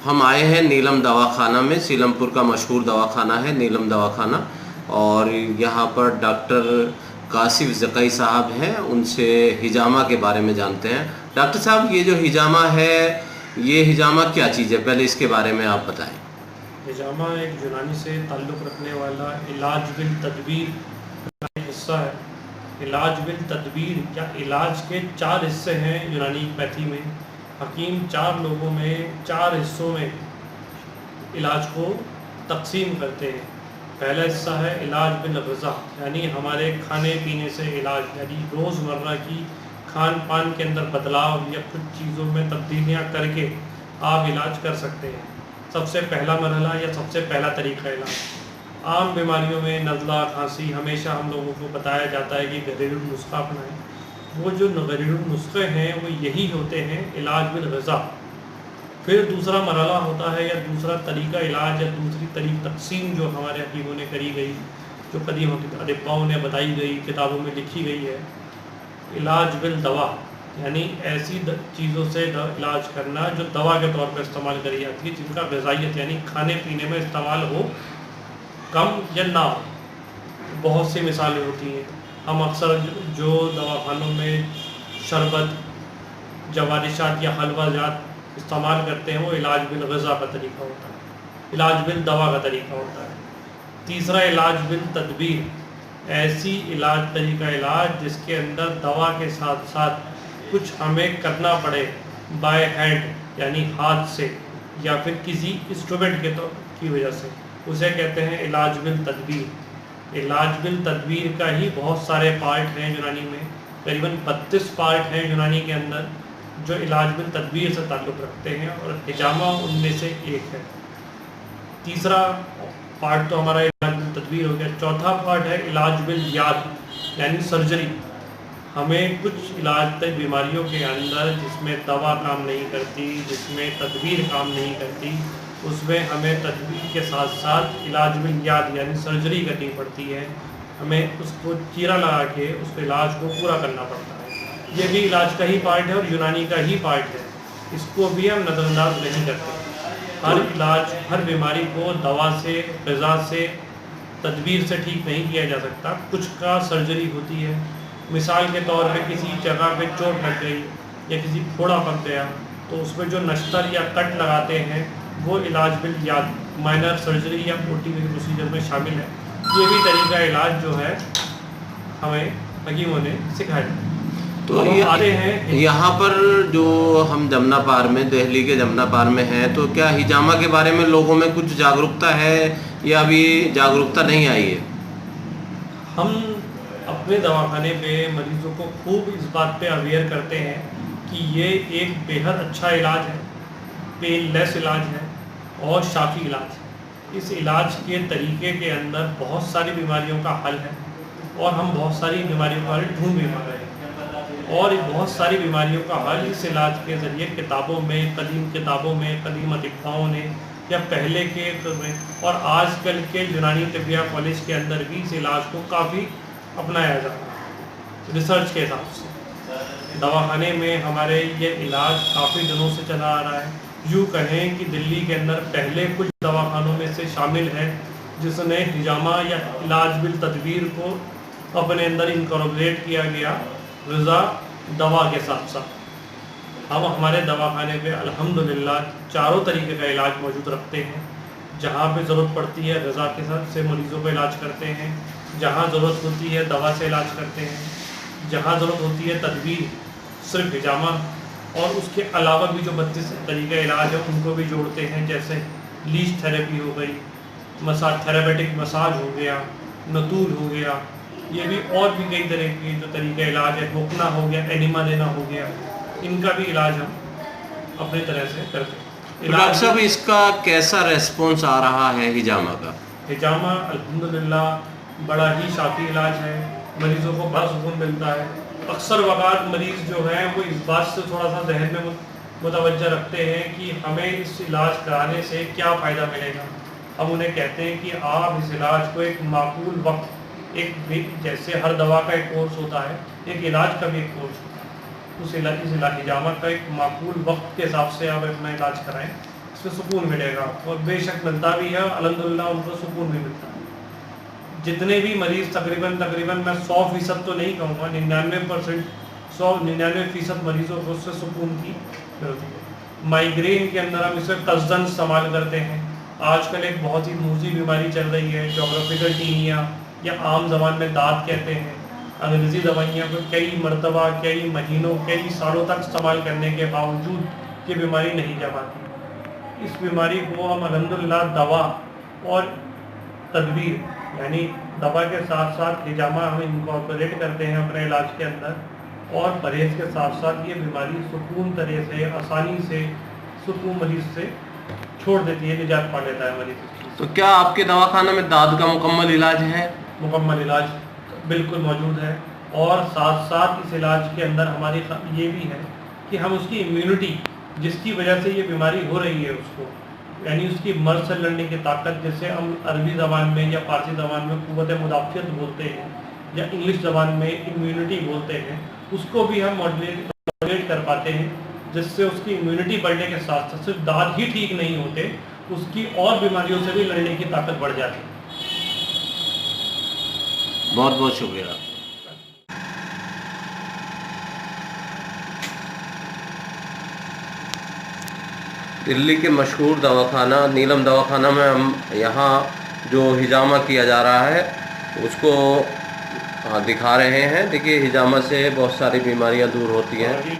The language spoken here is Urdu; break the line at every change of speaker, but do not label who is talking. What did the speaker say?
ہم آئے ہیں نیلم دواخانہ میں، سیلم پور کا مشہور دواخانہ ہے نیلم دواخانہ، اور یہاں پر ڈاکٹر کاشف زکئی صاحب ہیں، ان سے ہجامہ کے بارے میں جانتے ہیں۔ ڈاکٹر صاحب، یہ جو ہجامہ ہے، یہ ہجامہ کیا چیز ہے؟ پہلے اس کے بارے میں آپ بتائیں۔
ہجامہ ایک یونانی سے تعلق رکھنے والا علاج بالتدبیر کا ایک حصہ ہے۔ علاج بالتدبیر یا علاج کے 4 حصے ہیں یونانی پیتھی میں۔ حکیم 4 لوگوں میں 4 حصوں میں علاج کو تقسیم کرتے ہیں۔ پہلا حصہ ہے علاج بالغذا، یعنی ہمارے کھانے پینے سے علاج، یعنی روزمرہ کی کھان پان کے اندر بدلاؤ یا کچھ چیزوں میں تبدیلیاں کر کے آپ علاج کر سکتے ہیں۔ سب سے پہلا مرحلہ یا سب سے پہلا طریقہ علاج، عام بیماریوں میں نزلہ کھانسی ہمیشہ ہم لوگوں کو بتایا جاتا ہے کہ گھریلو نسخہ اپنائیں۔ وہ جو گھریلو نسخے ہیں وہ یہی ہوتے ہیں، علاج بالغذا۔ پھر دوسرا مرحلہ ہوتا ہے یا دوسرا طریقہ علاج یا دوسری تقسیم جو ہمارے حکیموں نے کری گئی، جو قدیم ادباؤں نے بتائی گئی، کتابوں میں لکھی گئی ہے، علاج بالدوا، یعنی ایسی چیزوں سے علاج کرنا جو دوا کے طور پر استعمال کری جاتی ہے، جن کا غذائیت یعنی کھانے پینے میں استعمال ہو، کم یا نہ ہو۔ بہت سی مثالیں ہوتی ہیں۔ ہم اکثر جو دواخانوں میں شربت، جوارشات یا حلوہ جات استعمال کرتے ہیں، وہ علاج بالغذا کا طریقہ ہوتا ہے، علاج بالدوا کا طریقہ ہوتا ہے۔ تیسرا علاج بالتدبیر، ایسی طریقہ علاج جس کے اندر دوا کے ساتھ ساتھ کچھ ہمیں کرنا پڑے بائی ہینڈ، یعنی ہاتھ سے یا پھر کسی انسٹرومنٹ کی وجہ سے، اسے کہتے ہیں علاج بالتدبیر۔ علاج بالتدبیر کا ہی بہت سارے پارٹ ہیں یونانی میں، تقریباً 32 پارٹ ہیں یونانی کے اندر جو علاج بالتدبیر سے تعلق رکھتے ہیں، اور ہجامہ ان میں سے ایک ہے۔ تیسرا پارٹ تو ہمارا علاج بالتدبیر ہو گیا۔ چوتھا پارٹ ہے علاج بالیاد، یعنی سرجری۔ ہمیں کچھ علاج بیماریوں کے اندر جس میں دوا کام نہیں کرتی، جس میں تدبیر کام نہیں کرتی، اس میں ہمیں تدبیر کے ساتھ ساتھ علاج بالیاد یعنی سرجری کرنی پڑتی ہے۔ ہمیں اس کو چیرا لگا کے اس کے علاج کو پورا کرنا پڑتا ہے۔ یہ بھی علاج کا ہی پارٹ ہے اور یونانی کا ہی پارٹ ہے، اس کو بھی ہم نظر انداز نہیں کرتے۔ ہر علاج، ہر بیماری کو دوا سے، غذا سے، تدبیر سے ٹھیک نہیں کیا جا سکتا، کچھ کا سرجری ہوتی ہے۔ مثال کے طور پہ کسی جگہ پہ چوٹ لگ گئی یا کسی پھوڑا پک گیا تو اس میں جو نشتر یا کٹ لگاتے ہیں وہ علاج بالیاد، مائنر سرجری یا اوٹی کے پروسیجر میں شامل ہے۔ یہ بھی طریقہ علاج جو ہے ہمیں حکیموں نے سکھایا۔
تو یہاں پر جو ہم جمنا پار میں، دہلی کے جمنا پار میں ہیں، تو کیا ہجامہ کے بارے میں لوگوں میں کچھ جاگرکتا ہے یا ابھی جاگرکتا نہیں آئی ہے؟
ہم اپنے دواخانے پہ مریضوں کو خوب اس بات پہ اویئر کرتے ہیں کہ یہ ایک بےحد اچھا علاج ہے، پین لیس علاج ہے اور شافی علاج ہے۔ اس علاج کے طریقے کے اندر بہت ساری بیماریوں کا حل ہے، اور ہم بہت ساری بیماریوں کا حل ڈھونڈ بھی پا رہے ہیں، اور بہت ساری بیماریوں کا حل اس علاج کے ذریعے کتابوں میں، قدیم اطباؤں نے یا پہلے کے میں اور آج کل کے یونانی طبیہ کالج کے اندر بھی اس علاج کو کافی اپنایا جا رہا ہے ریسرچ کے حساب سے۔ دواخانے میں ہمارے یہ علاج کافی دنوں سے چلا آ رہا ہے۔ یوں کہیں کہ دلی کے اندر پہلے کچھ دواخانوں میں سے شامل ہے جس نے ہجامہ یا علاج بالتدبیر کو اپنے اندر انکارپوریٹ کیا گیا غذا دوا کے ساتھ ساتھ۔ ہم ہمارے دواخانے پہ الحمدللہ چاروں طریقے کا علاج موجود رکھتے ہیں۔ جہاں پہ ضرورت پڑتی ہے غذا کے ساتھ سے مریضوں کا علاج کرتے ہیں، جہاں ضرورت ہوتی ہے دوا سے علاج کرتے ہیں، جہاں ضرورت ہوتی ہے تدبیر صرف ہجامہ، اور اس کے علاوہ بھی جو 32 طریقے علاج ہیں ان کو بھی جوڑتے ہیں، جیسے لیش تھیراپی ہو گئی، تھیراپیٹک مساج ہو گیا، نتول ہو گیا، یہ بھی اور بھی کئی طرح کے جو طریقہ علاج ہے، ٹھوکنا ہو گیا، اینیما دینا ہو گیا، ان کا بھی علاج ہم اپنی طرح سے کرتے ہیں۔
ڈاکٹر صاحب، اس کا کیسا ریسپونس آ رہا ہے ہجامہ کا؟
ہجامہ الحمدللہ بڑا ہی شافی علاج ہے، مریضوں کو بڑا سکون ملتا ہے۔ اکثر اوقات مریض جو ہیں وہ اس بات سے تھوڑا سا ذہن میں متوجہ رکھتے ہیں کہ ہمیں اس علاج کرانے سے کیا فائدہ ملے گا۔ ہم انہیں کہتے ہیں کہ آپ اس علاج کو ایک معقول وقت، جیسے ہر دوا کا ایک کورس ہوتا ہے، ایک علاج کا بھی ایک کورس ہوتا ہے، اس ہجامہ کا ایک معقول وقت کے حساب سے آپ اپنا علاج کرائیں، اس میں سکون ملے گا، اور بے شک ملتا بھی ہے، الحمدللہ ان کو سکون بھی ملتا ہے۔ جتنے بھی مریض تقریباً میں 100% تو نہیں کہوں گا، 99% مریضوں کو اس سے سکون کی ملتی ہے۔ مائیگرین کے اندر ہم اسے قصداً استعمال کرتے ہیں۔ آج کل ایک بہت ہی موذی بیماری چل رہی ہے جغرافیکل ٹینیا، یا عام زبان میں دانت کہتے ہیں۔ انگریزی دوائیاں کو کئی مرتبہ، کئی مہینوں، کئی سالوں تک استعمال کرنے کے باوجود یہ بیماری نہیں جا پاتی۔ اس بیماری کو ہم الحمدللہ دوا اور تدبیر، یعنی دوا کے ساتھ ساتھ ہجامہ ہم انکارپوریٹ کرتے ہیں اپنے علاج کے اندر، اور پرہیز کے ساتھ ساتھ یہ بیماری سکون طرح سے، آسانی سے سکون مریض سے چھوڑ دیتی ہے، نجات پا لیتا ہے مریض۔
تو کیا آپ کے دواخانہ میں دانت کا مکمل علاج ہے؟
مکمل علاج بالکل موجود ہے، اور ساتھ ساتھ اس علاج کے اندر ہماری یہ بھی ہے کہ ہم اس کی امیونٹی، جس کی وجہ سے یہ بیماری ہو رہی ہے اس کو، یعنی اس کی مرض سے لڑنے کی طاقت، جسے ہم عربی زبان میں یا فارسی زبان میں قوت مدافعت بولتے ہیں، یا انگلش زبان میں امیونٹی بولتے ہیں، اس کو بھی ہم ماڈولیٹ کر پاتے ہیں، جس سے اس کی امیونٹی بڑھنے کے ساتھ ساتھ صرف دانت ہی ٹھیک نہیں ہوتے، اس کی اور بیماریوں سے بھی لڑنے کی طاقت بڑھ جاتی ہے۔
بہت بہت شکریہ۔ دلی کے مشہور دواخانہ نیلم دواخانہ میں ہم یہاں جو ہجامہ کیا جا رہا ہے اس کو دکھا رہے ہیں۔ دیکھیے، ہجامہ سے بہت ساری بیماریاں دور ہوتی ہیں۔